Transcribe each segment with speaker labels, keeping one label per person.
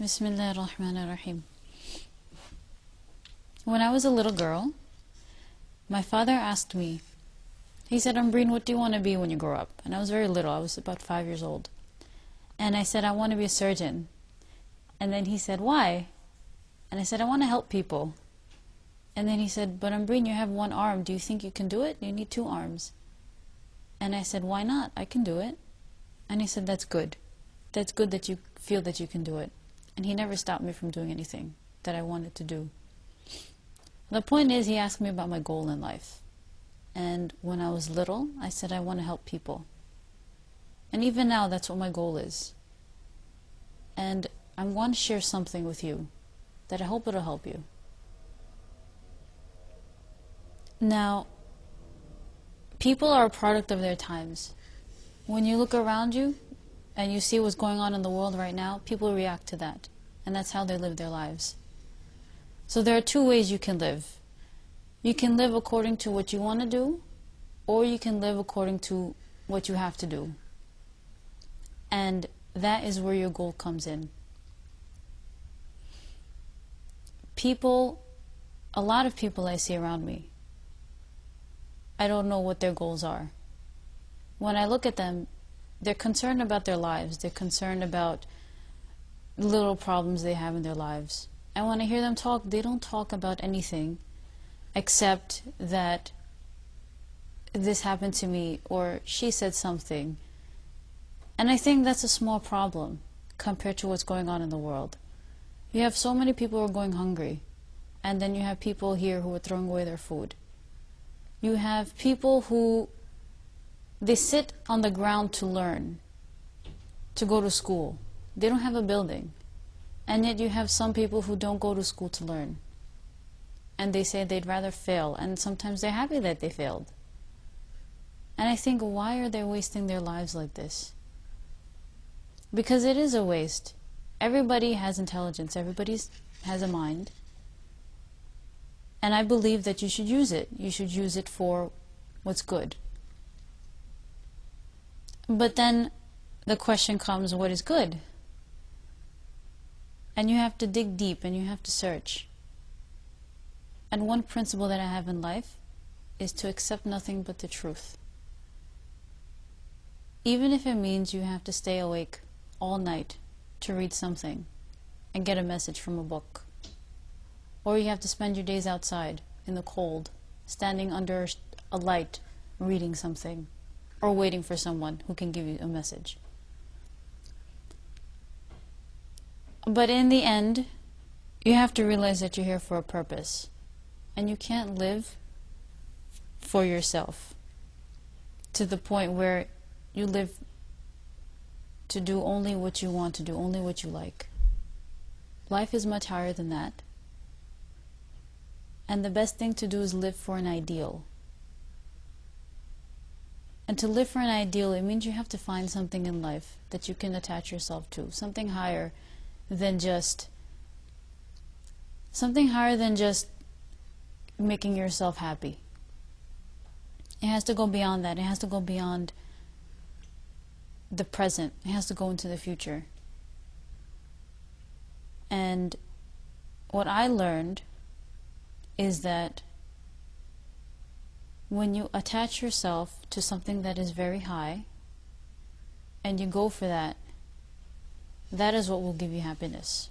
Speaker 1: Bismillah ar-Rahman ar-Rahim. When I was a little girl, my father asked me, he said, Ambreen, what do you want to be when you grow up? And I was very little, I was about 5 years old. And I said, I want to be a surgeon. And then he said, why? And I said, I want to help people. And then he said, but Ambreen, you have one arm, do you think you can do it? You need 2 arms. And I said, why not? I can do it. And he said, that's good. That's good that you feel that you can do it. And he never stopped me from doing anything that I wanted to do. The point is, he asked me about my goal in life. And when I was little, I said I want to help people. And even now, that's what my goal is. And I want to share something with you that I hope it'll help you. Now, people are a product of their times. When you look around you, and you see what's going on in the world right now, people react to that. And that's how they live their lives. So there are 2 ways you can live. You can live according to what you want to do, or you can live according to what you have to do. And that is where your goal comes in. People, a lot of people I see around me, I don't know what their goals are. When I look at them, they're concerned about their lives. They're concerned about little problems they have in their lives. And when I hear them talk, they don't talk about anything except that this happened to me, or she said something. And I think that's a small problem compared to what's going on in the world. You have so many people who are going hungry, and then you have people here who are throwing away their food. You have people who they sit on the ground to learn, to go to school. They don't have a building. And yet you have some people who don't go to school to learn. And they say they'd rather fail. And sometimes they're happy that they failed. And I think, why are they wasting their lives like this? Because it is a waste. Everybody has intelligence. Everybody has a mind. And I believe that you should use it. You should use it for what's good. But then the question comes, what is good? And you have to dig deep and you have to search. And one principle that I have in life is to accept nothing but the truth. Even if it means you have to stay awake all night to read something and get a message from a book. Or you have to spend your days outside in the cold, standing under a light, reading something, or waiting for someone who can give you a message. But in the end, you have to realize that you're here for a purpose. And you can't live for yourself to the point where you live to do only what you want to do, only what you like. Life is much higher than that. And the best thing to do is live for an ideal. And to live for an ideal, it means you have to find something in life that you can attach yourself to, something higher than just making yourself happy. It has to go beyond that. It has to go beyond the present. It has to go into the future. And what I learned is that when you attach yourself to something that is very high and you go for that, that is what will give you happiness.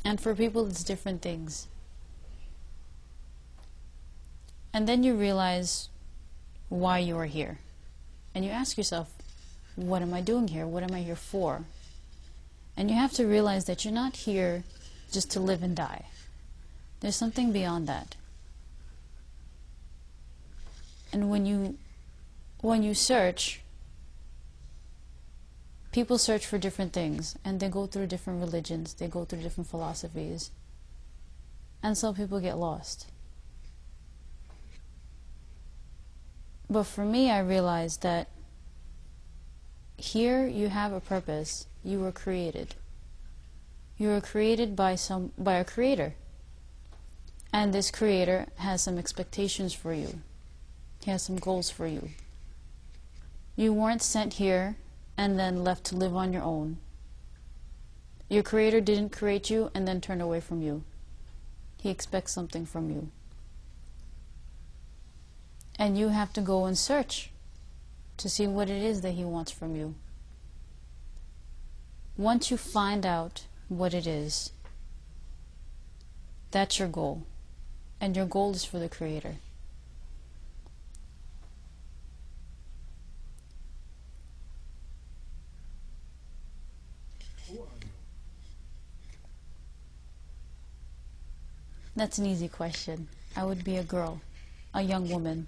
Speaker 1: And for people, it's different things. And then you realize why you are here. And you ask yourself, what am I doing here? What am I here for? And you have to realize that you're not here just to live and die. There's something beyond that. And when you search, people search for different things, and they go through different religions, they go through different philosophies, and some people get lost. But for me, I realized that here you have a purpose. You were created. You were created by a creator. And this creator has some expectations for you. He has some goals for you. You weren't sent here and then left to live on your own. Your Creator didn't create you and then turn away from you. He expects something from you. And you have to go and search to see what it is that He wants from you. Once you find out what it is, that's your goal. And your goal is for the Creator.
Speaker 2: Who are you?
Speaker 1: That's an easy question. I would be a girl, a young woman.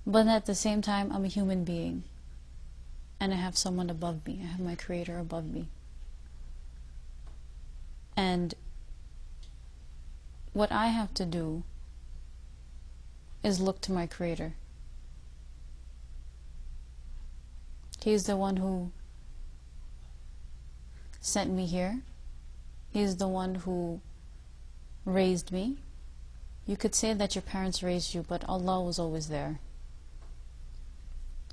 Speaker 1: But at the same time, I'm a human being. And I have someone above me. I have my Creator above me. And what I have to do is look to my Creator. He's the one who sent me here. He's the one who raised me. You could say that your parents raised you, but Allah was always there.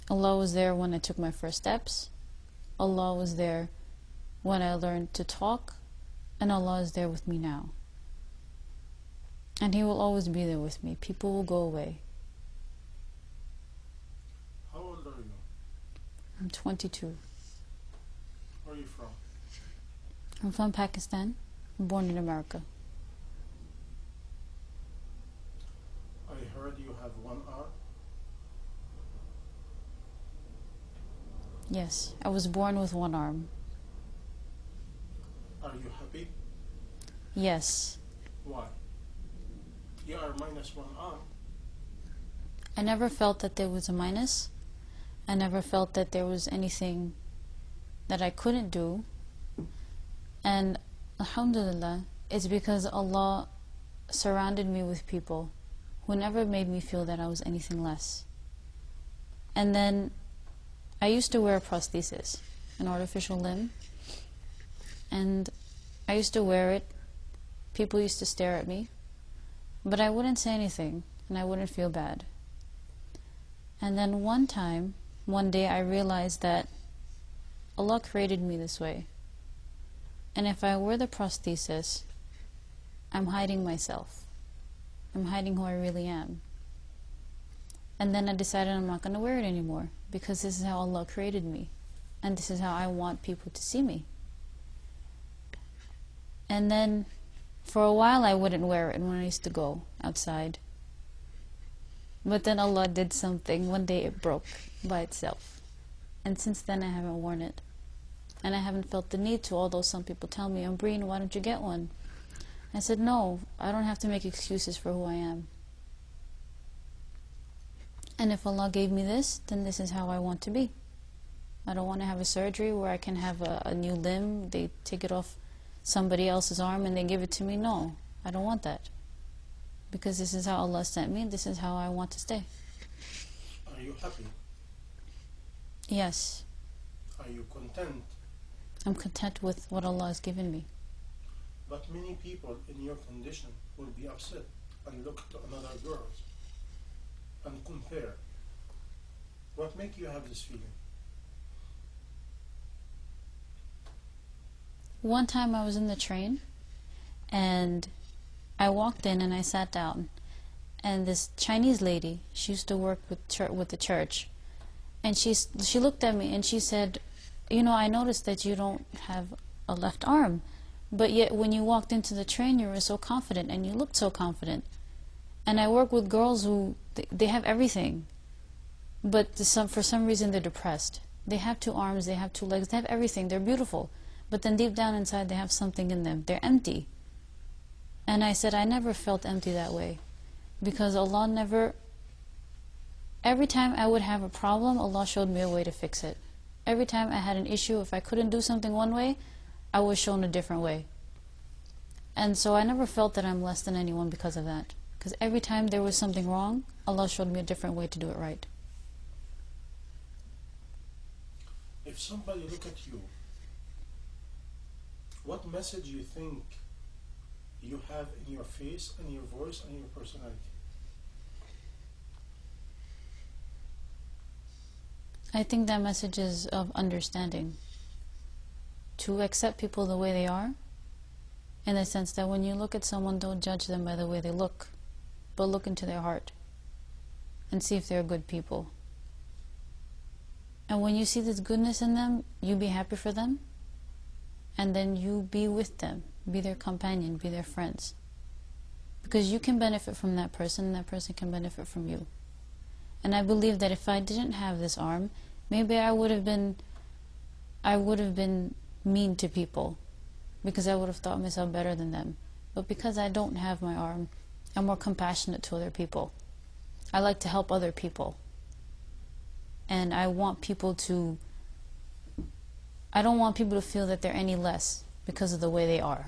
Speaker 1: Allah was there when I took my first steps. Allah was there when I learned to talk. And Allah is there with me now. And He will always be there with me. People will go away.
Speaker 2: How old are you?
Speaker 1: I'm 22.
Speaker 2: Where are you from?
Speaker 1: I'm from Pakistan. I'm born in America.
Speaker 2: I heard you have one arm.
Speaker 1: Yes, I was born with one arm.
Speaker 2: Are you happy?
Speaker 1: Yes.
Speaker 2: Why? You are minus one arm.
Speaker 1: I never felt that there was a minus. I never felt that there was anything that I couldn't do. And alhamdulillah, it's because Allah surrounded me with people who never made me feel that I was anything less. And then I used to wear a prosthesis, an artificial limb, and I used to wear it. People used to stare at me, but I wouldn't say anything, and I wouldn't feel bad. And then one day I realized that Allah created me this way. And if I wear the prosthesis, I'm hiding myself. I'm hiding who I really am. And then I decided I'm not going to wear it anymore, because this is how Allah created me. And this is how I want people to see me. And then for a while I wouldn't wear it when I used to go outside. But then Allah did something. One day it broke by itself. And since then I haven't worn it. And I haven't felt the need to, although some people tell me, Umbreen, why don't you get one? I said, no, I don't have to make excuses for who I am. And if Allah gave me this, then this is how I want to be. I don't want to have a surgery where I can have a new limb. They take it off somebody else's arm and they give it to me. No, I don't want that. Because this is how Allah sent me. This is how I want to stay.
Speaker 2: Are you happy?
Speaker 1: Yes.
Speaker 2: Are you content?
Speaker 1: I'm content with what Allah has given me.
Speaker 2: But many people in your condition will be upset and look to another girl and compare. What makes you have this feeling?
Speaker 1: One time I was in the train and I walked in and I sat down, and this Chinese lady, she used to work with the church, and she looked at me and she said, you know, I noticed that you don't have a left arm, but yet when you walked into the train you were so confident and you looked so confident. And I work with girls who they have everything, but for some reason they're depressed. They have 2 arms, they have 2 legs, they have everything, they're beautiful, but then deep down inside they have something in them. They're empty. And I said, I never felt empty that way, because Allah never, every time I would have a problem, Allah showed me a way to fix it. Every time I had an issue, if I couldn't do something one way, I was shown a different way. And so I never felt that I'm less than anyone because of that. Because every time there was something wrong, Allah showed me a different way to do it right.
Speaker 2: If somebody look at you, what message you think you have in your face and your voice and your personality?
Speaker 1: I think that message is of understanding. to accept people the way they are, in the sense that when you look at someone, don't judge them by the way they look, but look into their heart and see if they're good people. And when you see this goodness in them, you be happy for them, and then you be with them, be their companion, be their friends. Because you can benefit from that person, and that person can benefit from you. And I believe that if I didn't have this arm, maybe I would have been mean to people, because I would have thought myself better than them. But because I don't have my arm, I'm more compassionate to other people. I like to help other people. And I don't want people to feel that they're any less because of the way they are.